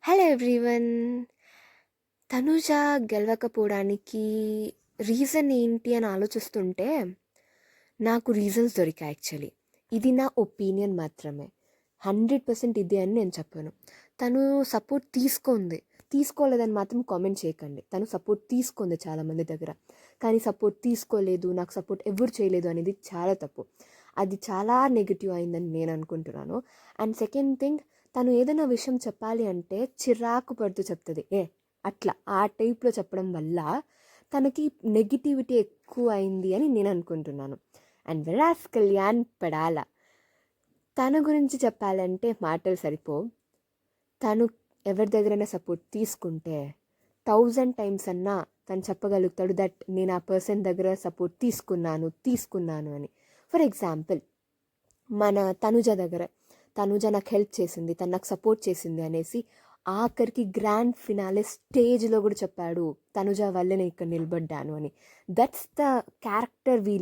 Hello everyone. Tanuja గెలవకపోవడానికి reason ఏంటి అని ఆలోచిస్తుంటే నాకు రీజన్స్ దొరికాయి. యాక్చువల్లీ ఇది నా ఒపీనియన్ మాత్రమే, 100% ఇది అని నేను చెప్పాను. తను సపోర్ట్ తీసుకోలేదని మాత్రం కామెంట్ చేయకండి. తను సపోర్ట్ తీసుకుంది చాలామంది దగ్గర, కానీ సపోర్ట్ తీసుకోలేదు, నాకు సపోర్ట్ ఎవరు చేయలేదు అనేది చాలా తప్పు. అది చాలా నెగిటివ్ అయిందని నేను అనుకుంటున్నాను. అండ్ సెకండ్ థింగ్, తను ఏదైనా విషయం చెప్పాలి అంటే చిరాకు పడుతూ చెప్తుంది. అట్లా ఆ టైప్లో చెప్పడం వల్ల తనకి నెగిటివిటీ ఎక్కువ అయింది అని నేను అనుకుంటున్నాను. అండ్ వెరాస్ కళ్యాణ్ పడాల, తన గురించి చెప్పాలంటే మాటలు సరిపో. తను ఎవరి దగ్గరైనా సపోర్ట్ తీసుకుంటే 1000 టైమ్స్ అన్నా తను చెప్పగలుగుతాడు దట్ నేను ఆ పర్సన్ దగ్గర సపోర్ట్ తీసుకున్నాను అని. ఫర్ ఎగ్జాంపుల్, మన తనుజ నాకు హెల్ప్ చేసింది, తను నాకు సపోర్ట్ చేసింది అనేసి ఆఖరికి గ్రాండ్ ఫినాలే స్టేజ్లో కూడా చెప్పాడు, తనుజ వల్లే నేను ఇక్కడ నిలబడ్డాను అని. That's the character we